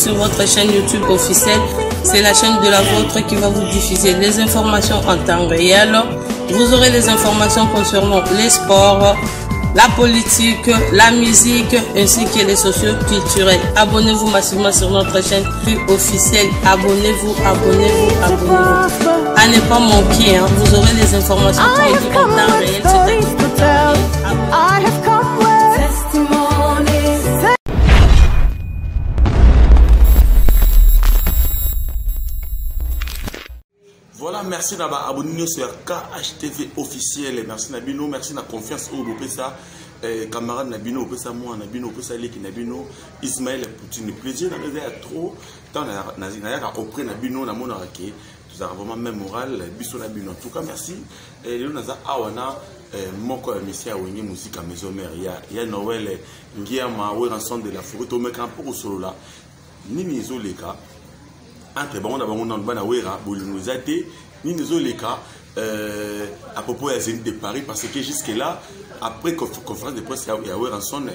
sur votre chaîne YouTube officielle. C'est la chaîne de la vôtre qui va vous diffuser les informations en temps réel. Vous aurez les informations concernant les sports, la politique, la musique, ainsi que les socio-culturels. Abonnez-vous massivement sur notre chaîne officielle. Abonnez-vous, abonnez-vous, abonnez-vous. À ne pas manquer, hein. Vous aurez les informations en temps réel. Voilà, merci d'avoir abonné sur KHTV officiel. Merci Nabino, merci de la confiance au Bopesa. Camarade Nabino, Opesa moi, Nabino, Opesa Leki Nabino, Ismaël Poutine. Plaisir dans les trop. Tant n'a compris Nabino, na mon arake. Tout ça vraiment même moral, biso Nabino. En tout cas, merci. Et nous naza awana moko monsieur awenye musique à maison mère. Il y a Noël, Ngiama, Weranson de la forêt. Au mec un peu au solo là. Nini Zoleka. Entre bon d'abord on a bana wera bolunozate ni nezoleka à propos de Zénith de Paris parce que jusque là après conférence de presse il y a Weranson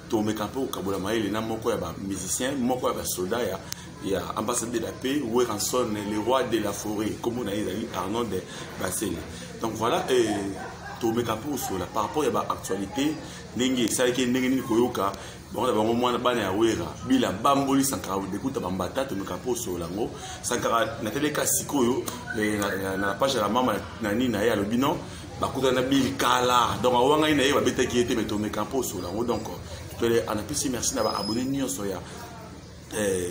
to mekapo au Kabola Maïle na moko ya ba musicien moko ya ba soldat ya ambassadeur de la paix Weranson le roi de la forêt comme on a dit Arnaud de Bassel. Donc voilà to mekapo sur la par rapport à ba actualité ndenge ça qui ndenge ni koyoka. Bon, d'abord, moi, on a ban à Wera, Bila Bamboli, Sankara, d'écoute à Bambata, tu me capos sur l'ango. Sankara, Nathalie Kassikoyo, la page de la maman, Nani, Naya, le binon, Bakuta Nabil Kala. Donc, on a une bête qui était, mais tu me capos sur l'ango. Donc, tu peux aller, merci d'avoir abonné, Nyon Soya.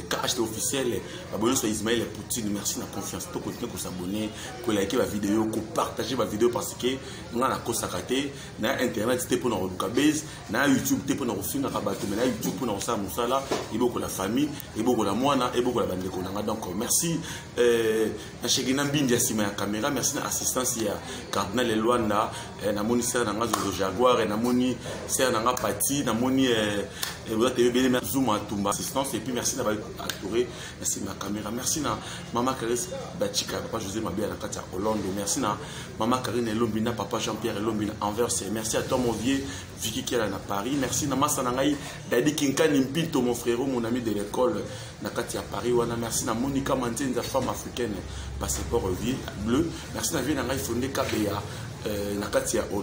KHT officiel, abonnez sur Ismaël Poutine, merci de la confiance. Tout continuer à s'abonner, pour liker la vidéo, pour partager la vidéo parce que nous avons la consacré, nous avons internet, c'était pour nous base, nous avons YouTube, c'était pour nous filmer, nous avons YouTube pour nous faire Moussala, et beaucoup la famille, et beaucoup la moine, et beaucoup la bande de Konanga. Donc merci, à Chegina Bindia Sima caméra, merci de l'assistance, il y a Cardinal Eloanda, Namoni Serre Nanga Jaguar, Namoni Serre Nanga Pati, Namoni Zoom à Tumba, assistance, et puis merci d'avoir actoré, merci ma caméra, merci na maman Caris Bachika, papa José Mabia na Katia Hollande, merci na maman Karine Elombina, papa Jean-Pierre Elombina Anvers, merci à toi mon vieux Vicky qui est là à Paris, merci na Massanangaï, Dadi Kinkani Mpito, mon frérot, mon ami de l'école na Katia Paris, wana merci na Monica Mantin, femme africaine, passeport bleu, merci na vie na Ngai fondé KBA.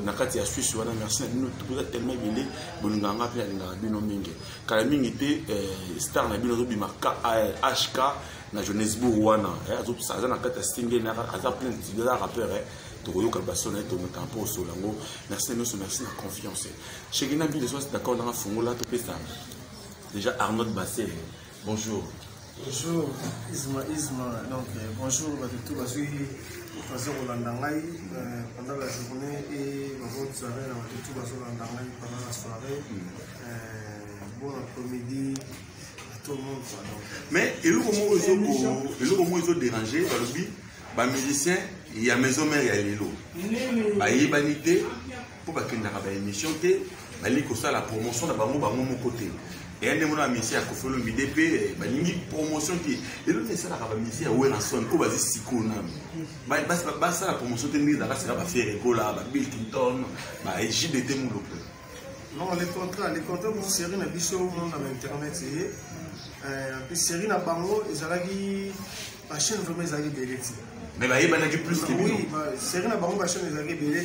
Nakatia Suisse wana merci na bino tellement belé bolinganga pe na bino mingi kala mingi te star na bino zobima HK na Johannesburg wana azo ça na kata stinge na aza plein de rappeurs to koyoka basona to mekampo solango merci nous merci la confiance Chegina bi de soit d'accord dans fungola to pesa déjà Arnaud Bassel bonjour. Bonjour Isma donc bonjour à tous pendant la journée et votre soirée pendant la soirée bon après-midi à tout le monde mais et le moment où ils ont dérangé par le musicien il y a maison mère il y a l'élo bah il y a vanité pour pas qu'il n'y ait pas d'émission la promotion de mon côté. Et un des moments à Messie à Kofolo MIDP, il promotion qui est le message à Messie à Weranson, au bas Sikona. Ça la promotion de mise à faire Egola, Bill Clinton, JDT Moulo. Non, les contrats, vous serez un biseau dans l'internet. Puis série na bango, ils allaient la chaîne vraiment ils allaient belé. Mais il y a plus que oui, série na bango la chaîne ils allaient belé.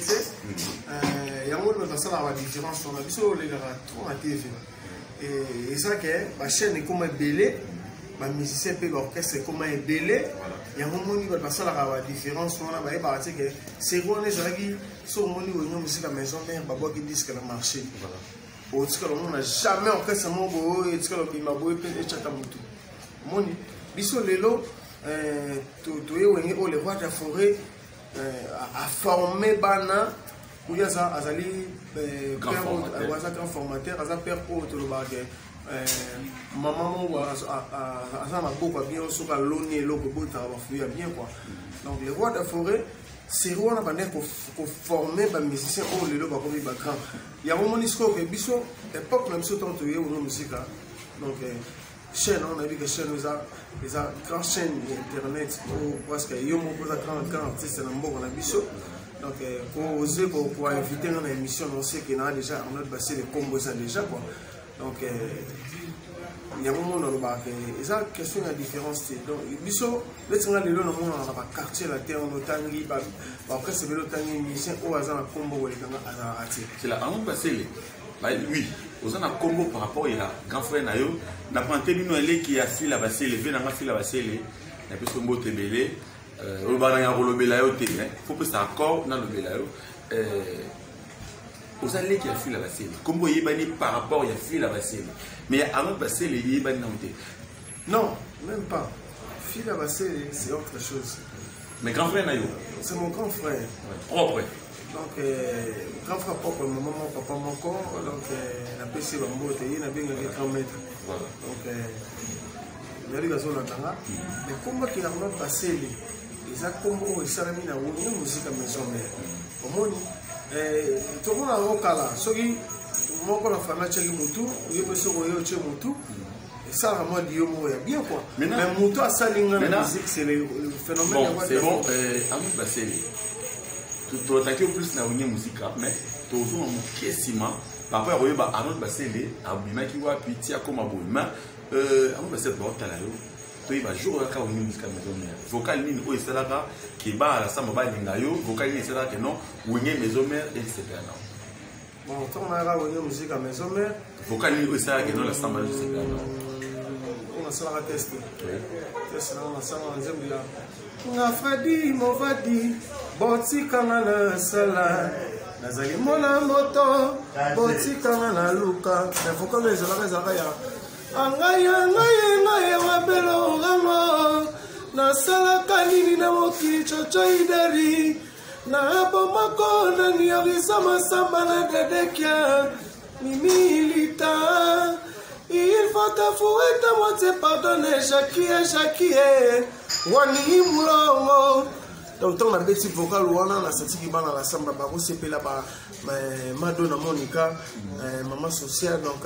Il y a un ça la différence on a biseau les gars trop à TV. Et ça que la chaîne est comme belé, ma musicien peut l'orchestre est comme belé. Il y a un moment où il ça la différence on a bah que c'est quoi les gens qui sont au niveau de musique à maison mère babo qui disent qu'elle a marché. Au ce que l'on n'a jamais orchestre mon beau et ce que l'on m'a beau et chata mutu. Moni biso lelo to ye au le roi de la forêt a formé bana. Il y a ça, Azali, grand formateur, Azali père pour tout le bague. Maman, Azali beaucoup bien, sur la lone et l'eau, bien quoi. Donc, les rois de la forêt, c'est roi pour former les musiciens au lieu de grand. Il y a un moment où Bisso, l'époque, même si on a une musique. Donc, chaîne, on a vu que chaîne, les grandes chaînes internet, parce qu'il y a un grand artiste dans le monde, on a Bisso. Donc, pour oser, pour inviter dans l'émission, on sait qu'il y a déjà, on a passé les combos déjà quoi. Donc, il y a un moment dans le bar et ça question de la différence donc biso le tinga lelo na mona na ba quartier la terre no tangi ba après c'est le tangi musicien au hasard na combo wele kanga ana ati c'est là on passer les oui aux ana combo par rapport il a grand frère na yo na panté bino ele qui a fil la basé levé na fil la basé les na peso mbote belé o ba na rolobela yo te faut que ça accord na lobela yo aux allées qui a fil la basé comme vous voyez par rapport il y a fil la basé mais avant de passer les yébans non même pas fil la basé c'est autre chose mais grand frère Nayo c'est mon grand frère propre donc grand frère propre maman papa mon corps donc la PC va monter il a bien un grand maître donc il y a des gars là mais comment qu'il a pas passé les ça comme au salami na une musique à maison mère au moins tout le monde a un cas là soki moko na fana tcheki mutu yebo soko yo tche mutu et ça vraiment dio mo ya bien quoi mais mutu a salinga la musique c'est le phénomène bon c'est bon amu baseli tout attaquer plus na une musique mais tout zo mo kesima papa ya koyeba amu baseli abimaki wa pitia comme abuma amu baseli ba otala yo to iba jour ka une musique maison mère vocal nini o esalaka ki ba la sama ba linga yo vocal nini esalaka non wenge maison mère et c'est bien non. Bon, on a la musique à maison mère. Faut qu'on ait ça que dans la samba je sais pas. On a ça à tester. Test là on a ça en zambia. On a Fadi Movadi, Boti Kanana Sala. Nazali mona moto, Boti Kanana Luka. Mais faut qu'on les ya. Angaya wabelo ngamo. Na sala kanini na moki chochoidari. Na bomako na niorisa masamba na dedekia mimilita il faut t'avouer ta moitié pardonner Jackie wani mulongo donc on a des petits vocal wana na senti ki bana la samba ba ko sepela ba Madonna Monica maman sociale donc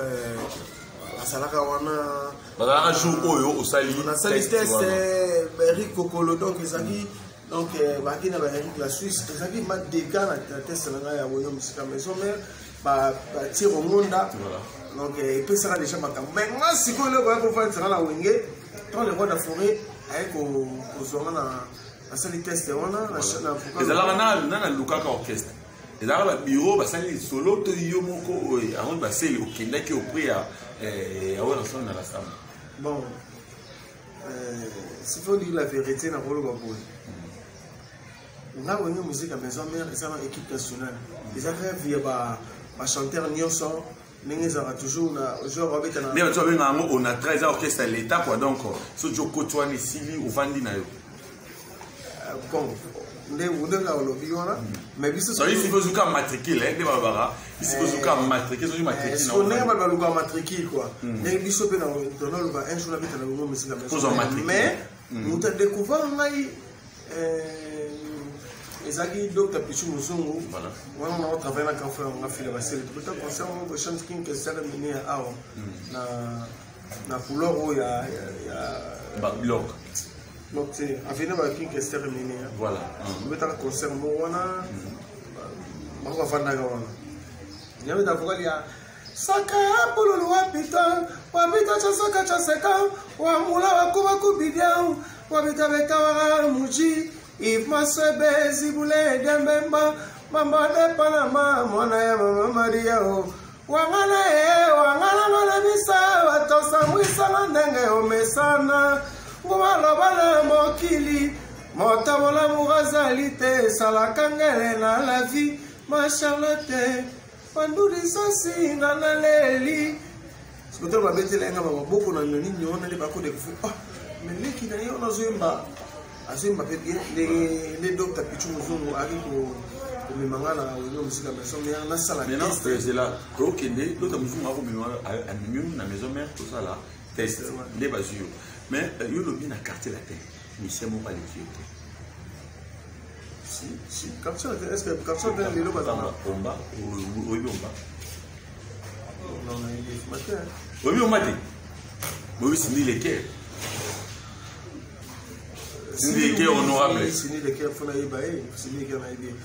la salaka wana ba jour oyo o sali na sali test Eric Kokolo donc ezaki donc bakina ba Eric la Suisse ezaki ma dégâts na test na ya woyo musique maison mère ba tire au monde donc et puis ça déjà makambo mais moi si ko le ko fa tsana na wenge dans le roi de forêt avec ko zonga na sali test wana na chana pour ezala na lukaka orchestre ezala ba bureau ba sali solo to yo moko avant ba seli okendaki au prix à wana son na la samba bon s'il faut dire la vérité na rolo ba boy on a une musique à maison mère et ça dans équipe nationale ils avaient via ba chanteur nyonso ningi za toujours na genre avec na mais tu as on a 13 orchestres à l'état quoi donc so joko toi ni sili ou vandi na yo bon ndé wudanga olobi wana mais biso so ici faut zuka matricule de babara ici faut zuka matricule so matricule na on est ba luka matricule quoi mais biso pe na donalo ba un jour la bête na ngo musique la maison mais nous t'as découvert ngai ezaki docteur Pichu Muzungu voilà on a travaillé na café on a fait la basile tout le concert on chante king que ça mené à na couleur ya ba bloc donc c'est avenir ba king que ça mené voilà on met un concert mo wana ba ko fanda ga wana yami da vocal ya saka pululu wapita cha saka cha seka wa mula wa kuba kubidia wapita betawa muji if masebe zibule dembemba mama de panama mwana ya mama Maria o wangana mana bisa watosa mwisa ndenge omesana ngomalo bana mokili motabola mugazalite salakangele na la vie ma Charlotte panduri sosi na leli soto ba betele nga ba boko na nyoni nyona le bako de fu mais leki na yo na zoemba azimba pe les docteurs Pichu Muzungu ari ko mimangana wo musika maison mère na sala test c'est là OK les docteurs Muzungu ako mimangana à mieux na maison mère tout ça là test les basio mais yo lobi na quartier latin monsieur mo pas les yeux si quartier latin est-ce que quartier latin les loba dans bomba ou bomba non non il est matin oui on m'a dit oui c'est ni les quais c'est des cœurs honorables. C'est des cœurs fonaïbaï, c'est des cœurs naïbés.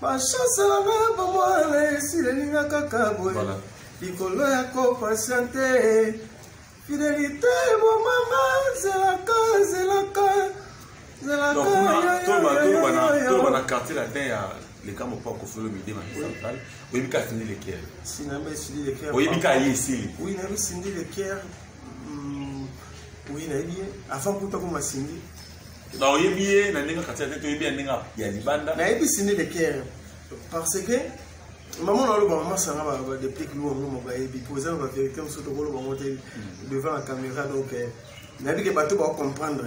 Ma chance la main pour moi, si les lignes à cacaboé. Piccolo à co patienté. Fidélité, bon maman, zelaka. Donc, on a quartier là-dedans, les gars m'ont pas encore fait le midi, mais central. Oui, mais fini les Caire. Si n'a pas fini les Caire. Oui, mais ici. Oui, n'a pas fini les Caire. Oui, n'a bien. Avant pour toi comme fini. Donc, il y a bien, quartier là-dedans, il y a bien, il y a Libanda. N'a pas fini les Caire parce que maman a le bon maman ça va depuis que nous on va y poser la vérité on se trouve devant la caméra donc n'a pas que bateau va comprendre.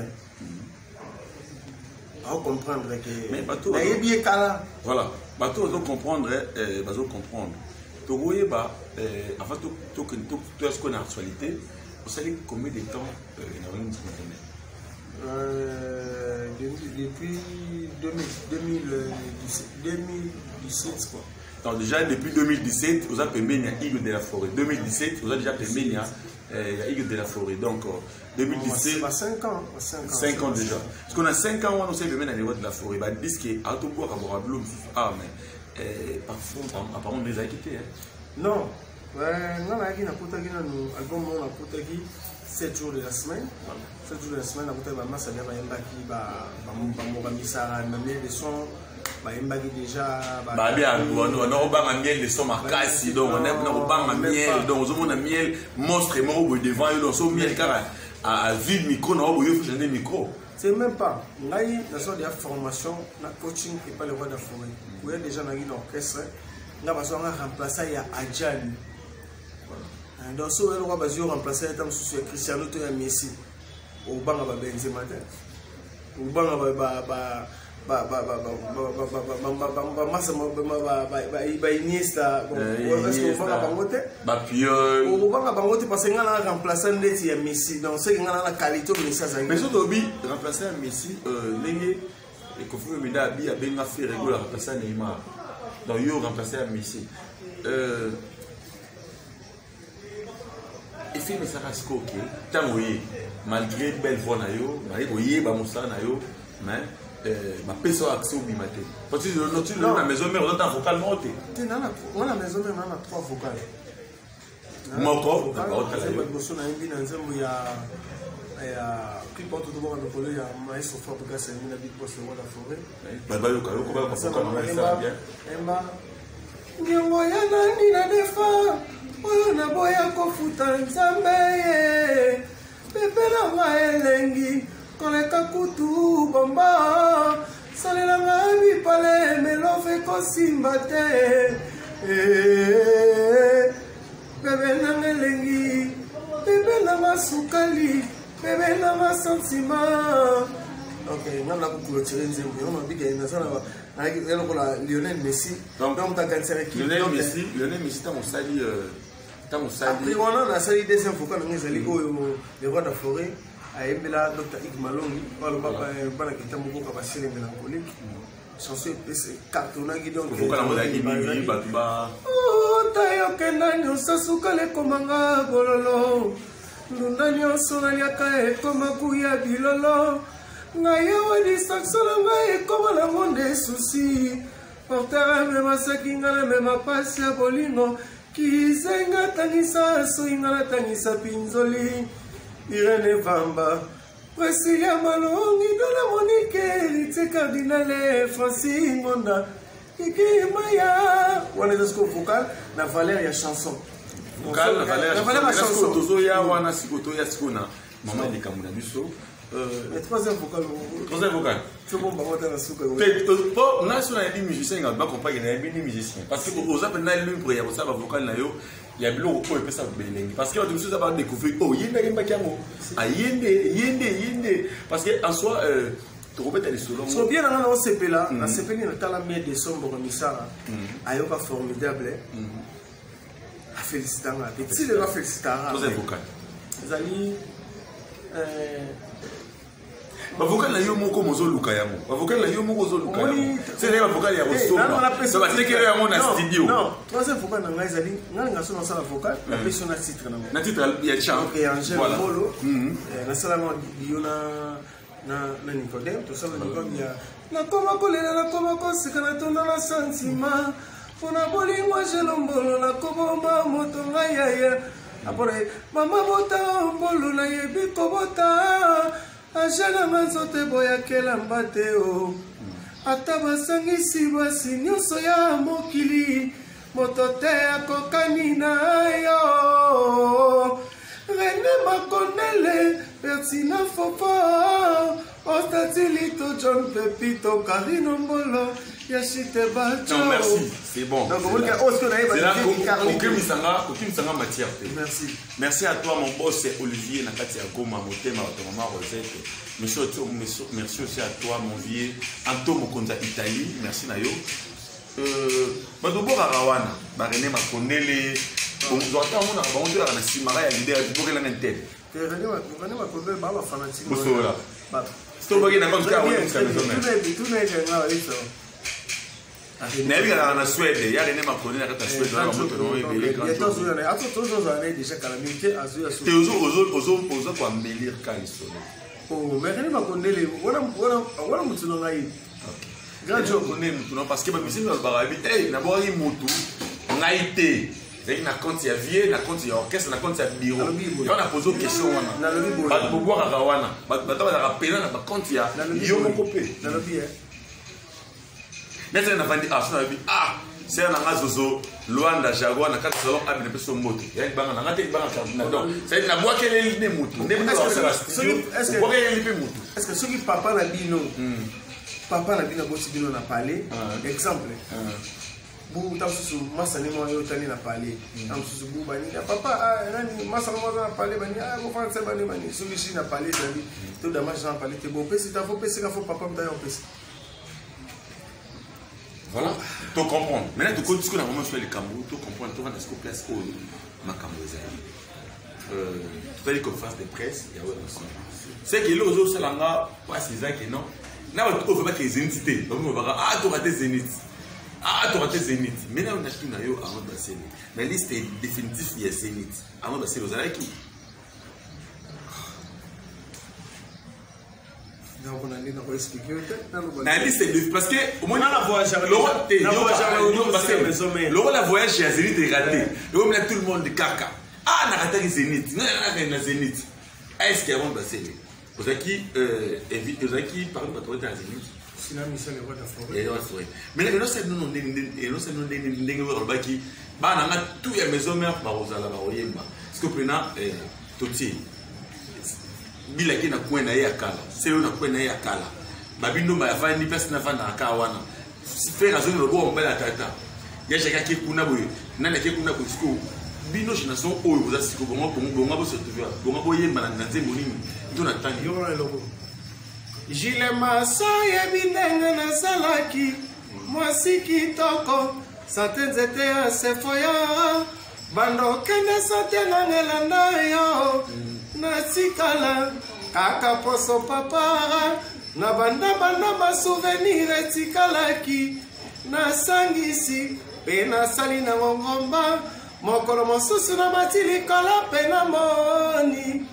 On comprendre que mais bateau voilà bateau doit comprendre tu voyez bah avant tout est-ce qu'on a actualité vous savez combien de temps depuis 2017 quoi. Donc déjà depuis 2017 vous avez payé Igor de la Forêt 2017 vous avez déjà payé Igor de la Forêt donc 2017 5 ans 5 ans déjà parce qu'on a 5 ans on sait le même niveau de la Forêt bah disent que à tout bois à Blum mais parfois apparemment les a quitté non non la qui n'a pas tagi nous album on a pas tagi 7 jours de la semaine 7 jours de la semaine on a pas massa bien ba qui ba mo misara même les sons ba embaki déjà ba bien on a ba miel de son makasi donc on a ba miel donc on a miel monstre mo devant eux donc so miel car à vide micro na bo yo fonctionner micro c'est même pas ngai na so de formation na coaching et pas le roi de la forêt où il y a déjà na une orchestre nga ba so nga remplacer ya Adjani donc so le roi ba zo remplacer tam sous Cristiano to ya Messi au banga ba Benzema au banga ba Iniesta est-ce qu'on va bangote ba Puyol on va bangote parce que ngana remplacer ndeti ya Messi donc c'est ngana na qualité Messi ça mais surtout bi remplacer Messi ndenge et Kofi Olomide bi a benga fait régulier remplacer Neymar donc yo remplacer Messi et fait mais ça reste OK tant oui malgré belle voix na yo oui ba mosala na yo mais ma personne accès au bimaté parce que dans la maison mère on entend vocal monter dans la maison mère on a 3 vocales moko d'accord ça va bosso na imbi na nzembo ya clip auto de bord de ya maestro Fabrica c'est une big boss de la forêt ba yo ko ba ça bien emba ngongo ya nani na defa oyo na boya ko futa nzambe pepe na maelengi koleka kutu bomba salelanga bipale melofe kosimba te bebe nanga elengi bebe nanga sukali bebe nanga sentiment ok ngana kukulotire nzembo yo mabike nasana ba Lionel Messi donc ta cancer qui Lionel Messi ta mosali après on a sali deuxième fois quand on est allé le roi de la forêt ayembela Dr. Ig Malongi waloba bana kitambo ko ka basile mélancolique chanson c'est cartonagi donc ko kala modaki mingi batuba tayo kenda nyonso sukale komanga bololo ndunda nyonso naliaka ekoma kuya bilolo ngai awa distraction na ngai ekoma na monde susi portere mema saki nga na mema pasi ya bolingo kizenga tangisa soinga na tangisa pinzoli Irene Vamba, Priscilla Malongi, Dona Monique, Ritze Cardinale, Francine Monda, Kiki Maya. On est dans vocal, la valeur ya chanson. Vocal, la valeur ya chanson. Tozo ya wana sikoto ya sikona. Maman de Kamuna Biso. Le troisième vocal. C'est bon, bah, on a la soupe. Pour national des musiciens, on va comprendre qu'il y a des musiciens. Parce que aux appels n'a l'une pour y avoir ça, vocal na yo. Il y a beaucoup de personnes qui parce que nous avons découvert oh yende parce que en soi tu répètes les solos so bien dans la CP là la CP ni dans la mienne de sombre comme ça ayoka formidable a féliciter la petit le va féliciter tous les vocaux zali vocal na yo moko mozo luka yango vocal na yo moko zo luka c'est les vocal ya ressource ça va teker yango na studio non troisième vocal na ngai zali nga so na sala vocal la pression na titre na titre ya chant OK Angel Molo na sala mo yona na Nicodème to sala Nicodème ya na koma kolela na koma kosika na tona na sentiment pona bolingo jelombolo na koboma moto ngai ya Après, maman bota mbolo na yebi kobota. Ajana manzote boya kela mbate o. Ata basangisi basi nyonso ya mokili. Motote akokani na yo. René Makonele, Bertina Fofo. Ostatilito John Pepito, Karino Mbolo. Yashite Bacho. Non, merci, c'est bon. C'est là aucune sanga matière. Merci. Merci à toi, mon boss Olivier Nakati Agoma, Motema, maman Rosette. Merci aussi à toi, mon vieux Anto Mokonza Italie. Merci Nayo. Badobora Rawana, René Makonele. On doit attendre, on doit aller à Simara et l'idée de Boré Lantel. René Makonele, Baba fanatique. Bonsoir. C'est au bagage d'un cas où il y a tout n'est pas Nabi na Suède, il y a René Makonele à Suède, là on peut il y a toujours années déjà calamité à Suède. T'es aux quoi embellir Kaliso. Oh, mais René Makonele, voilà mutuno ngai. Grand job connaît mutuno parce que ma musique dans le barabi, eh na boire mutu, ngaité. C'est na compte ya vie, na compte ya orchestre, na compte ya bureau. Il y a posé question wana. Ba boire à Rawana, ba ta rappeler na ba compte ya yo mon copé. Na lobi eh. Nete na vandi c'est un ngazozo Luanda Jaguar na kati salon abi na peso moto. Ya banga na ngate banga na donc c'est na bois quel est le moto. Est-ce que ce qui papa na bino papa na bino bosi bino na parler exemple bu tamsusu masani mo yo tani na parler tamsusu bu bani papa nani masani mo na parler bani mo français bani so bishi na parler dabi to da machin na parler te bo pesi ta fo pesi ka fo papa mta yo pesi. Voilà, tu comprends. Maintenant, tu connais ce qu'on a vraiment fait le Cameroun, tu comprends, tu vas dans ce place où ma Cameroun tu as dit conférence de presse, il y a aussi. C'est que l'autre jour, c'est là, pas si ça que non. Là, on ne fait pas que les zéniths. Donc, on va dire, tu auras tes zéniths. Tu auras tes zéniths. Maintenant, on a tout avant de passer. La liste est définitive, il y a zéniths. Avant de passer, vous allez qui? Parce que au moins la voyage la voyage à Zénith est raté. Tout le monde de caca. Ah, on a raté Zénith. Non, on a Zénith. Est-ce qu'il y a un passé? Vous avez qui par exemple patrouille à Zénith? Sinon, Michel est roi de la forêt. Mais là, c'est nous qui bah tout ya maison mère barozala baroyemba. Parce que prenant Toti bila kina kwenda ya kala c'est on a kwenda ya kala babindo ba fandi pesa na fanda akawana faire azoni lobo mbela tata ya chaka ki kuna boye nana ki kuna kusiko bino génération oyo boza siko bonga bo se trouver bonga boyemba na nzembo nini ndo na tani yo na lobo Jile masa ya bindenga na salaki mwasi kitoko satenzete ya sefoya bando kende sate na ngelanda yo natikala kaka poso papa na banda ma souvenir etikalaki nasangisi pe nasali na ngomba mokolo mosusu na matili kala pe na moni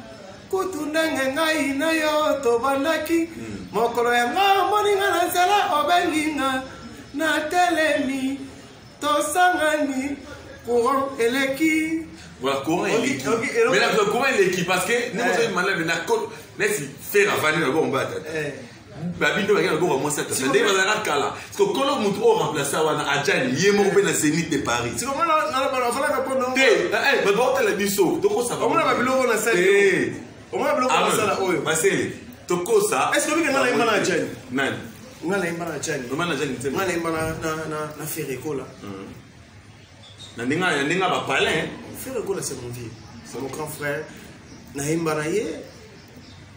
kutu ndenge ngai na yo tobandaki mokolo ya nga moninga na nzela obenginga na telemi tosangani courant eleki. Voilà, courant l'équipe. Mais là, courant l'équipe, parce que nous sommes malades de la côte. Laisse faire avaler le bon battre. Babino va gagner le bon ça. C'est des bazar kala. Parce que quand on montre au remplaçant wana Adjani, yemo pe na Zénith de Paris. C'est comment là on va la répondre. Mais bon la biso. Donc ça va. On va bilo na salle. On va bilo na salle oyo. Basel. Toko ça. Est-ce que vous avez un Adjani? Non. On a un Adjani. On a un Adjani. On a un na Ferreco là. N'enga ba palin. Ferreco là c'est mon vieux. C'est mon grand frère. Na himbaraye.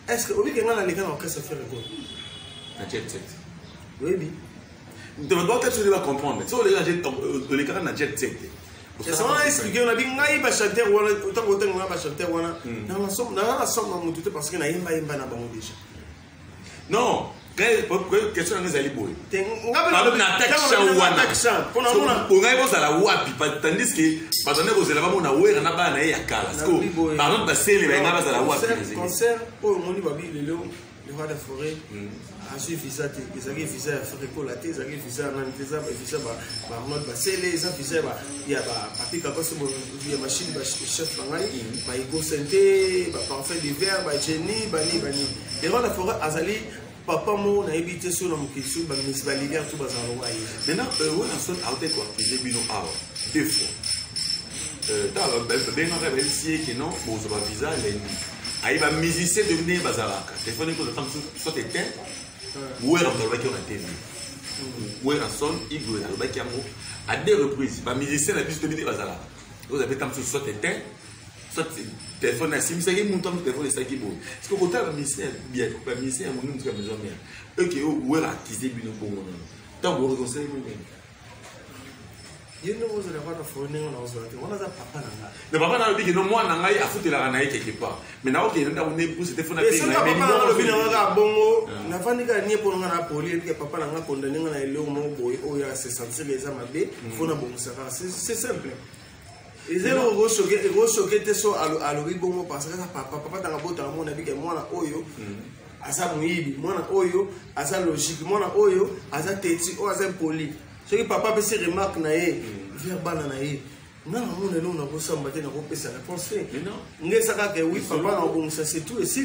Est-ce que vous avez un les gars en caisse Ferreco? Na jet set. Oui oui. Tu dois peut-être comprendre. Si les gars na jet set. C'est ça on a expliqué on a dit ngai ba chanter wala autant on ba chanter wana. Na somme mon tout parce que na himba na bango déjà. Non. Question à nous boy. Ngaba na taxa wana. On a besoin la wapi tandis que patone ko zela ba na wera na ba na ya kala. Parce que par exemple ba sele ba ngaba za la wapi. Concert pour moni babi lelo le roi de forêt a su visa te ezaki visa ya frekola te ezaki visa ya nani te eza visa barnode basele eza visa ya bapika kosi ya machine bachef bangai baigosente baparfum d'hiver bageni bani le roi de forêt azali papa mo nayebi te so na mokili so bamisi balilia to bazala longo aye maintenant Wilson aute koakize bino awa deux fois bengaka bayebisie ke non bozwa bavisa lendi ayi bamusicien de mine bazalaka telefone kozata mosusu soit eteint wera moto alobaki yo na tv Wilson igwe alobaki yango à deux reprises bamusicien na biso tobite bazalaka ozapeta mosusu soit eteint soit téléphone asimisaki moto amoto téléphone esaki boye parce que kotala bamusicien ya mongi mosuku ya maison mare eke wera akize bino bongo nano ntango boreconseille bino ye no ozala kwa fone ngona ozala te wana za papa nanga le papa na biki no mwana ngai afutelaka na ye quelque part mais na okende nda une pousse téléphone te mais papa na lo bina nga bongo na fanika nie po nga na poli ke papa nanga condamné nga na eleo mo boy o ya se sentir les amabe fona bongo ça c'est simple ezelo go choquer te so alo bongo parce que papa tanga bota mo na biki mwana oyo asa muibi mwana oyo asa logique mwana oyo asa teti o asa poli soki papa pe se remarque na ye via bana na ye na mona lo na ko samba te na ko pesa réponse ngesa ka ke oui papa na bon ça c'est tout et si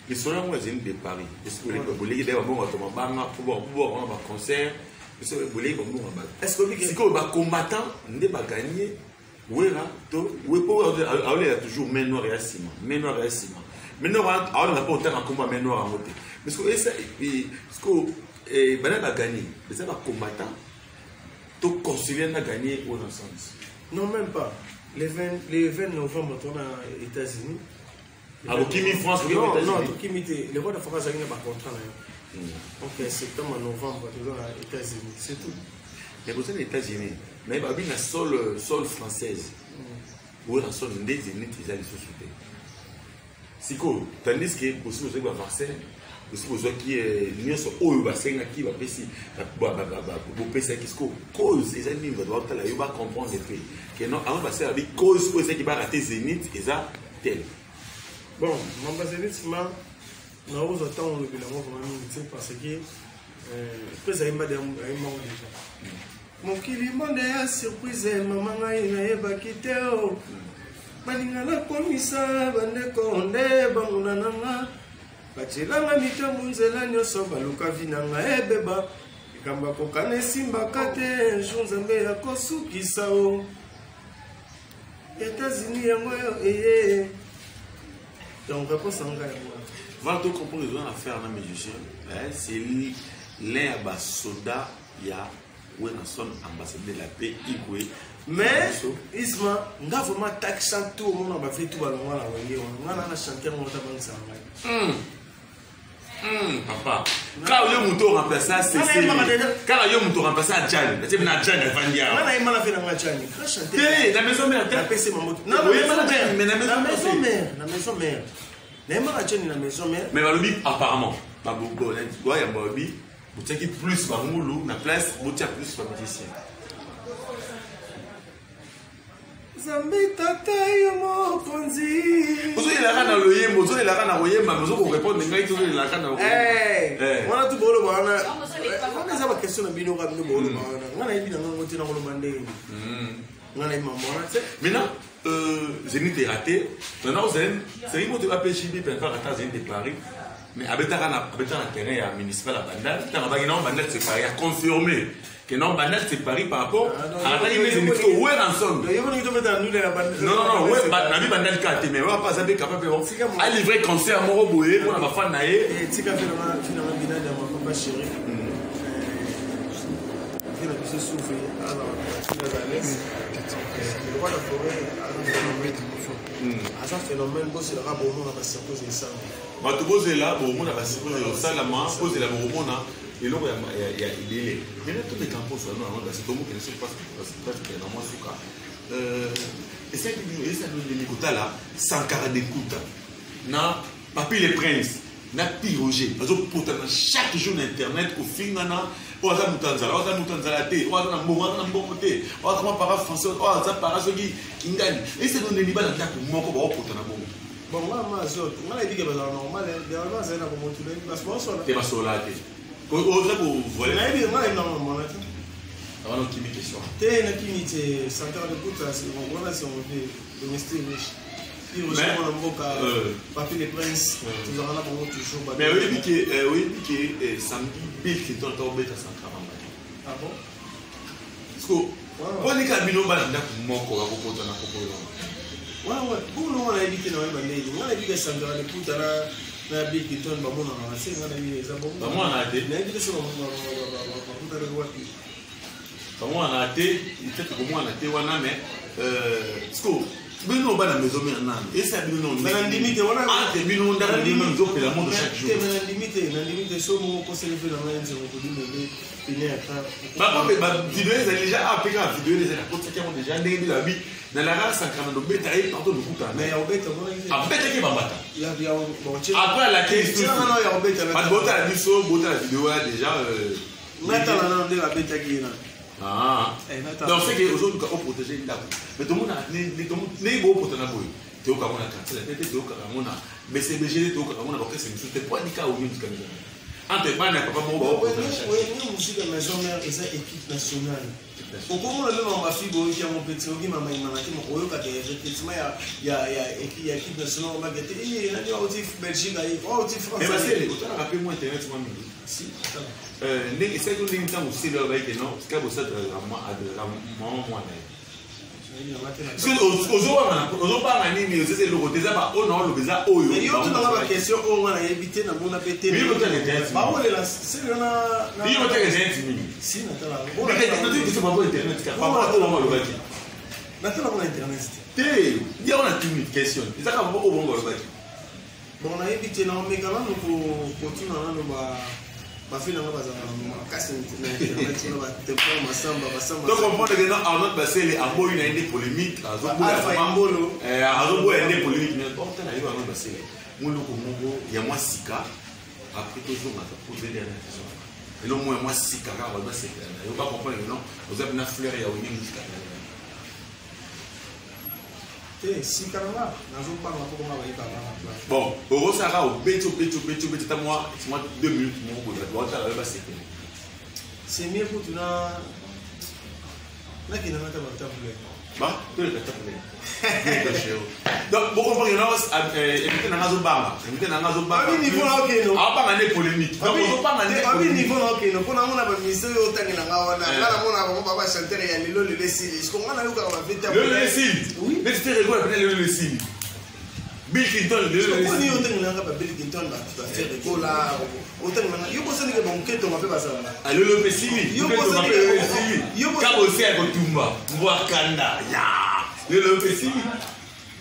les soins moi j'ai de Paris est-ce que les bolé de bon to mabanga pour on va concert est-ce que bolé bon ba est-ce que si ko ba combattant ndé ba gagner wera to we po a toujours main noire et ciment maintenant on n'a pas autant en combat main noire en moté parce que ça est-ce que bana ba gagner ça va combattant tout concilier n'a gagné au sens. Non, même pas. Les 20 novembre, on a aux États-Unis. Ah, vous qui France, vous non, qui le roi de France a gagné par contrat. Donc, septembre, novembre, on a aux États-Unis. C'est tout. Mais vous êtes aux États-Unis. Mais il y a une sol française. Où la sol des ennemis qui ont société. C'est quoi? Tandis que vous avez un vaccin. Aussi besoin qui est l'union sur haut bassin qui va passer pour passer qui cause les ennemis va devoir là il va comprendre les faits que non avant passer avec cause pour ça qui va rater Zénith et ça tel bon mon Zénith ma na aux attend le bilan vraiment c'est parce que après ça il m'a dit déjà mon kilimande ya surprise maman ngai na yeba kiteo balingala komisa bande konde banguna nanga bachelanga mitambu nzela nyonso baluka vinanga ebeba likamba kokana esimbaka te jour nzambe akosukisa o États-Unis yango eye donc réponse anga yango va tout comprendre besoin à faire na musicien c'est l'un à soda ya Wilson ambassadeur de la paix igwe mais Isma nga vraiment taxant tout mon ba fait tout balonga la wenge on na chanter mon tabansa ngai papa quand il y a un tour remplacé c'est quand il y a un tour remplacé à Djan c'est bien à Djan Vandia on a eu mal à faire dans la Djan chanter la maison mère la PC maman non la maison mère la maison mère mais balobi apparemment baboko là tu vois il y a balobi vous avez plus bangulu na place vous avez plus de musiciens Zambi tata yo mokonzi. Ozo ilaka na loyembo, ozo ilaka na royemba, ozo ko répondre ngai to ilaka na royemba. Wana tu bolo bana. Wana za ba question na bino ka bino bolo bana. Wana ibi na ngo tina ko lomande. Wana ima mona. Maintenant Zénith est raté. Maintenant c'est une moto va pêcher bi pour faire attaque Zénith déclaré. Mais abetaka na terrain à municipal à Bandal, tant ba ina Bandal c'est pas à confirmer. Que non, Bandal c'est Paris par rapport à la ligne des où est ensemble. Non, ouais, Nabi Bandal Kate, mais on va pas être capable à livrer concert à Moroboé pour la fan naïe. Et tu as fait finalement bina de mon papa chéri. Il a pu se souffler. Alors, le roi de la forêt a un phénomène, c'est le rapport au monde à circonscrire ça. Tu poses là, au monde à circonscrire ça, la main, pose la au monde. Et là, il y a l'idée. Mais là, tous les campos sont là, c'est tout le monde qui ne sait pas ce qui est dans mon souka. Et ça, nous écoutons là, sans caractère d'écoute. Na Papi les Princes, na Piroger. Parce que pour chaque jour d'internet, au fin d'année, on a Moutanzala, on a Moutanzala, on a Moutanzala, on a Para français, on a Para qui gagne. Et c'est dans les niveaux d'attaque pour moi qu'on va pour ton amour. Bon, moi, je dis que c'est normal, normalement, c'est là pour montrer. Parce que moi, c'est pas ça là. Autre pour voler. Mais moi, normalement, on a une question. Tu es une qui s'entend de tout ça, c'est on fait domestique riche. Puis on a papier les princes, tu en as pour toujours. Mais oui, que samedi, Bill qui est en train de faire ah bon? Parce que, on est qu'à Bino, on a mon corps à propos de la proposition. Ouais, pour nous, on a évité dans les bandes. On a évité ça dans les poutres là, la bille qui tourne, on a avancé, on a évité ça. Comment on a été? On a évité ça dans la poutre de voiture. Comment on a été? Peut-être que moi on a été, mais parce que Bino va dans la maison maintenant. Et ça Bino non. Mais la limite, on a. Ah, t'es Bino dans la maison que la monde chaque jour. Mais la limite, c'est mon conseil de la main, c'est mon produit de finir après. Papa, mais vidéo est déjà appelé à vidéo les écoutes qui ont déjà dégué la vie. Dans la race, ça crame de bête à être partout de coup. Mais en bête, on a bête qui va battre. Il y a après la question. Non, il y a en bête. Pas de botte à la vidéo, botte à la vidéo déjà. Maintenant, on a de la bête qui est là. Ah. Donc c'est que aujourd'hui on protéger une dame. Mais tout le monde a les beaux pour te n'avoir. Tu as quand même la carte, la tête, tu as quand même mais c'est BG, tu as quand même la c'est c'était pas du cas où il y a entre pas n'a pas bon. Oui, nous aussi de maison mère et ça équipe nationale. Au comment le même ma fille qui a mon petit qui m'a mané mon oyo ka effectivement il y a équipe nationale on va gâter et il y a aussi Belgique il aussi France. Mais parce que tu as rappelé moi internet moi si ne c'est que les temps aussi là avec non parce que vous ça de la moi parce que aux pas mani mais c'est le côté ça pas oh non le bizarre oh mais yo dans la question on a évité na mon appétit mais bah on est là c'est là il y a des gens si natala on a dit que c'est pas pour internet car pas on va le bâtir natala pour internet té il y a une question c'est ça qu'on va au bon le bâtir bon on a évité na mais quand même pour continuer na ba bafina nga bazala makasi na internet na batempo masamba donc on prend que dans Arnaud Bassel aboyi na inde polémique azoboya inde polémique mais bon tana yo Arnaud Bassel muloko moko ya moi sika après toujours na poser des questions et le moi sika ka ba c'est yo pas comprendre non vous avez une fleur ya wini musika si caramba nazo pas na poko ngaba ika na bon oro sara o beto ta moi 2 minutes mon ko doit ta ba c'est mieux pour tu na qui na mata ba tabule ba to le tabule donc beaucoup pour non éviter na ngazo banga niveau là OK non ah pas ngane polémique donc on pas ngane niveau là OK non pona mona ba miso yo tangi na ngawa na ngala mona ba ba chanter ya lelo le sili est-ce qu'on a eu ka ba vita le sili oui mais c'était rigolo après le sili Bill Clinton le sili on y autant na ba Bill Clinton ba faire de cola autant na yo ko sani ke ba mketo ma pe ba sala le sili yo ko sani ke sili ka bo se ko tumba mwa kanda ya le sili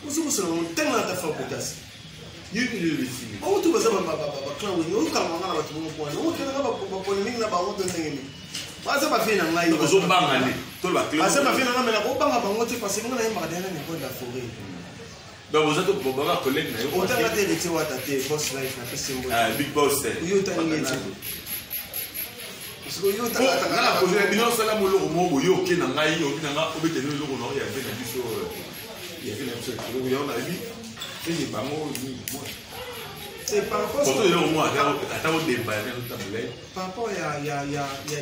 usuku solo tena ta fa potasi yini le sili o tu ba sa ba clan we yo ka ngana ba tu mo kwa no ke na ba polémique na ba mo to ngeni ba sa ba fina ngai ba zo banga le to ba clan ba sa ba fina na me na ko banga ba mo te parce que ngana yamba dana ne ko da forêt donc vous êtes pour banga collègue na yo o ta la te rete wa ta te boss life na pesimbo ah big boss yo ta ngeni parce que yo ta na ko je bino sala mo lo mo yo ke na ngai yo ke na nga obetene lo ko no ya be na biso il y a une chose que vous avez vu c'est des bango c'est par rapport à le moi attends au débat par rapport il y a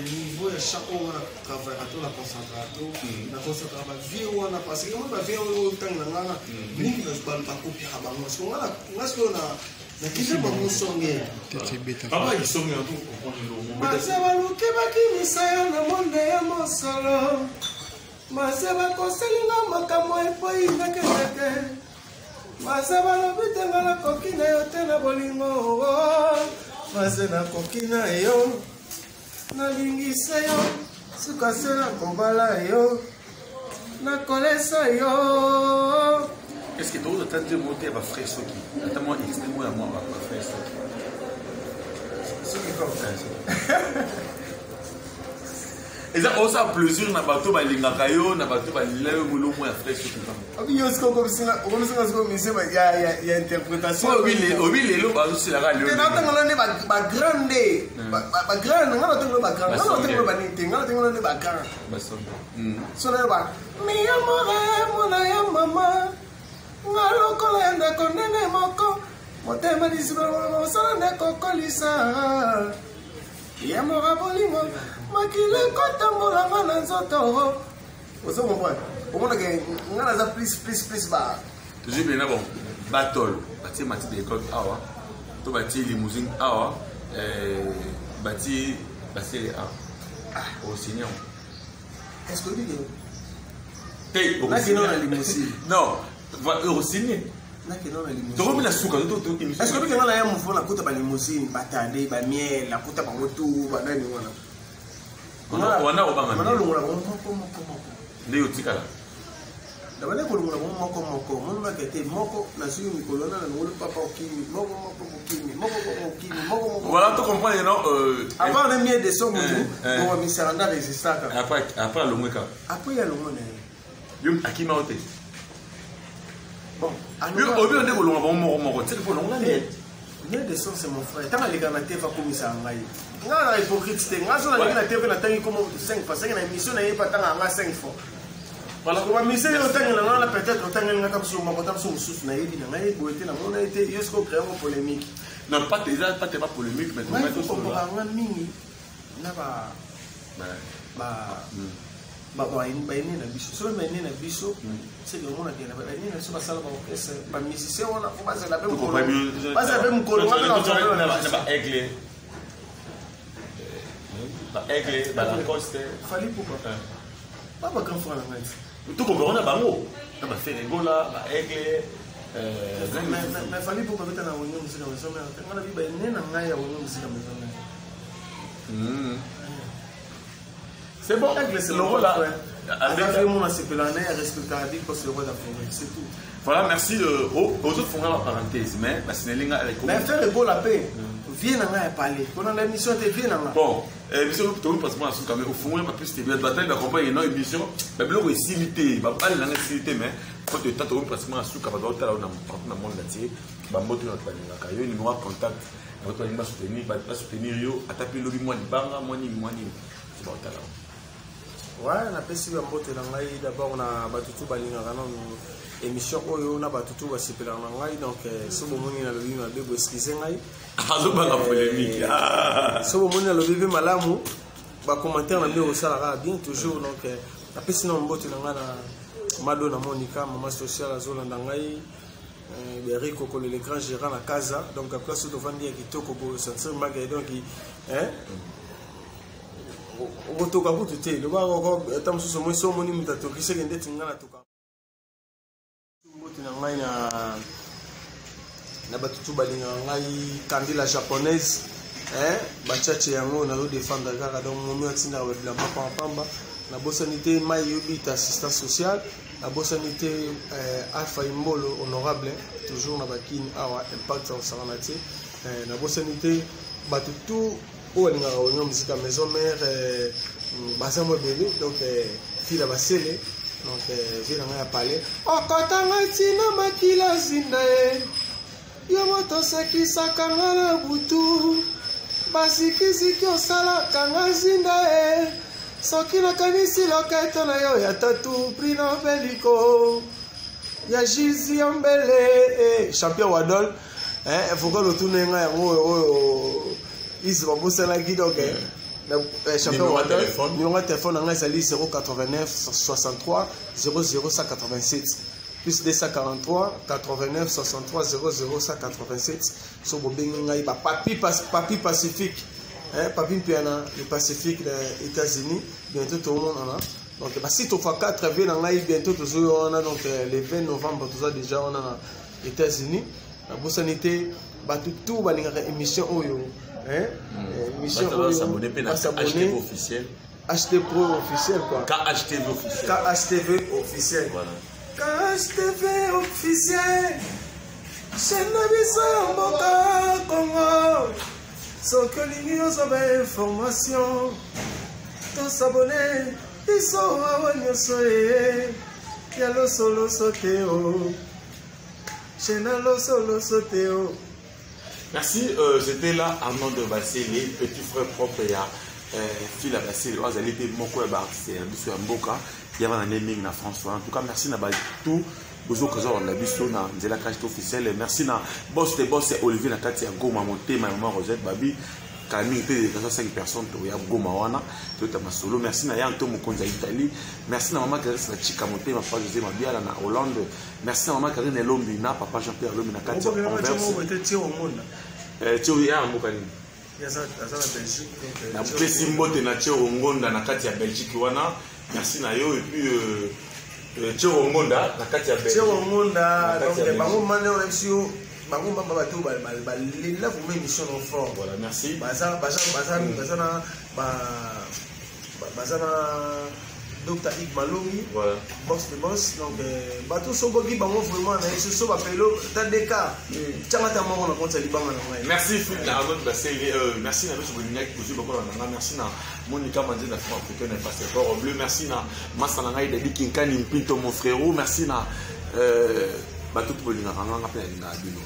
niveau de chaque on a travaillé à tout la concentration la concentration vie on a parce que on va faire autant na ni qui nous parle pas copier à bango parce qu'on a na kiza bango songe papa il songe en tout comprendre le mot ça va le kebaki misaya na monde ya mosolo Masaba koselinga makambo epai nakendeke Masaba lobitenga na kokina yo te na bolingo Mase na kokina yo Nalingisa yo Suka se na kobala yo Nakolesa yo Est-ce que tu as tenté de monter à frère Soki? Attends-moi, explique-moi à moi à frère Soki. Soki comme ça. Et ça on a plaisir na bateau ba lingaka yo na bateau ba lelo mulo mo ya fresh tout ça. Abi yo sko comme ça il y a interprétation. Oui lelo ba aussi la radio. Na tanga ne ba grande ba grande ngala tanga ba grande ngala tanga ba nite ngala tanga ne ba grande. Ba so. So na ba mi amore mona ya mama ngalo lokola ya ndeko ndenge moko motema lisolo mosala ndeko kolisa ya moka bolingo makile kotambolanga na nzoto ozo comprendre omonake nga naza plus ba toujours bien bon battle batie matite d'école awa to batie limousine awa batie basele awa au seigneur est-ce que dit hey nakino na limousine non au seigneur nakino na limousine to mina suka to est-ce que bikena na ya mufo na kuta ba limousine batande ba miel na kuta ba motu ba nani wana obanga mana longola moko nde yotikala dabane kolongola moko mona kete moko na suyo mikolona na ngolo papa okimi moko voilà tu comprends non avant le mieux de son mutu on va misaranda résistaka après longweka après ya longona yum akima ote bon yo obi onde kolonga moko c'est pour longa ne mieux de son c'est mon frère tanga lekana tefa komisa ngai nga na hypocrite te nga so na lekana tefa na tangi comme 5 fois 5 na émission na yepa tanga nga 5 fois voilà ko mise yo tangela na peut-être tangela ngaka so mako tamso mususu na yebi na ngai boete na mona ite yosko créer une polémique non pas déjà pas polémique mais mais tout so nga mingi na ba ini na biso so ba ini na biso c'est que mona kena ba ini na so ba sala ba orchestre ba musicien on a faut pas la même mukolo na ba aigle ba la coste fali pourquoi pas ba kan fona ngai tout comprend na bango na ba ferengola ba aigle mais fali pourquoi beta na wonyo musika maison mais ngana bi ba ini na ngai ya wonyo musika maison c'est bon c'est le rôle là avec mon assepelane respecter dit que c'est le rôle d'Afrique c'est tout voilà merci aux autres font la parenthèse mais la sinélinga avec mais faire le beau la paix viens à parler pendant l'émission de viens là bon émission que tu pratiquement sur caméra au fond pas plus de bataille d'accompagner une émission mais bloc est limité va pas la nécessité mais faut que tu t'as pratiquement sur caméra là on a monde là-dessus ba moto na palinga kayo numéro contact votre ligne va soutenir yo à taper lobby moi banga moi ni c'est bon là ouais na pesi ba mbote na ngai d'abord na batutu balingaka non émission oyo na batutu basepela na ngai donc so bomoni na lobi na bebo excuse ngai azo ba la polémique so bomoni na lobi malamu ba commentaire na mbeo sala bien toujours donc na pesi na mbote na ngai na mado na Monica maman sociale azolanda ngai Eric Kokolo le grand gérant na casa donc après so to vandi ya kitoko bo sentir magay donc otoka kutu te loba ko tamsuso mo so moni mutatoki sekende tingana toka mbote na ngai na batutu balinga ngai kandila japonaise bachache yango na défendre kaka donc momi atinda ba bilamba pamba na bosanité mai yobita assistant social la bosanité Alpha Imbolo honorable toujours na bakini awa impact en saranati na bosanité batutu o linga onyo musika maison mère basamo bébé donc fila basele donc vila nga parler okotanga tina makila zinda yo moto sekisa kanga na butu basikisiki osala kanga zinda soki nakanisi loketo na yo ya tatu prino beliko ya jizi ya mbele champion wadol efoka lotuna nga yango oyo isi babosalaki donc champion wadol numéro téléphone na nga ezali 089 63 00187 plus 243 89 63 00187 so bobengi ngai ba papi pacifique papi mpiana le Pacifique des États-Unis bientôt tout le monde en a donc bah si tu fais 4 vient en live bientôt toujours on a donc le 20 novembre tout ça déjà on a les États-Unis la bosanité bah tout bah les émission oyo émission oyo s'abonner à HTV officiel HTV Pro officiel quoi KHTV officiel KHTV officiel voilà KHTV officiel c'est la vision Mboka Congo. So que l'ignorance a information, tous s'abonner, ils sont à Wanyosoe, Yalo solo soteo, Chenalo solo soteo. Merci, c'était là Armand de Bassélé, petit frère propre et fil à Bassélé, vous allez être mon coeur, c'est un monsieur Mboka, il y avait un naming na François. En tout cas, merci Nabal tout. Bozo Kaza on a biso na Nzela Cash officiel. Merci na boss de boss Olivier Nakati ya Goma monté ma maman Rosette Babi. Camille était 5 personnes to ya Goma wana to ta masolo. Merci na Yanto Mokonza Italie. Merci na maman Karine na Chika monté ma papa José Mabiala na Hollande. Merci na maman Karine Lombi na papa Jean-Pierre Lombi na Kati. Tio ya mbokani. Na pesi mbote na Tio Ngonda na Kati ya Belgique wana. Merci na yo et puis Tio Ngonda na Kati ya Belgique. Tio Ngonda donc bango mane on exio bango bamba bato la vous même mission en fort. Voilà, merci. Bazana Dr. Yves Malongi, voilà. Boss de boss, donc bateau Sobogi bango vraiment na ce so bapelo tadeka. Tchangata mo na konta libanga na. Merci Philippe na notre bassin merci na monsieur Bolignac pour jouer bakolo na merci na Monica Mandela na africaine et passeport bleu merci na Masana ngai de Kinkani Mpinto mon frérot merci na bateau Bolignac na pe na bino.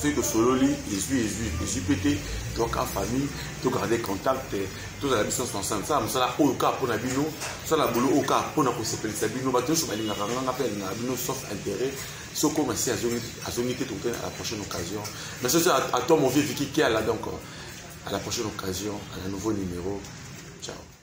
Ceux de Sololi, les UPT, donc en famille, tout garder contact, tout la mission ensemble. Ça, ça la au cas pour la bino, ça la boulot au cas pour la possibilité de bino. Bateau sur la ligne à appelle la bino sauf intérêt. Ce qu'on merci à zonité tout à la prochaine occasion. Merci à toi mon vieux Vicky qui est là donc à la prochaine occasion, à un nouveau numéro. Ciao.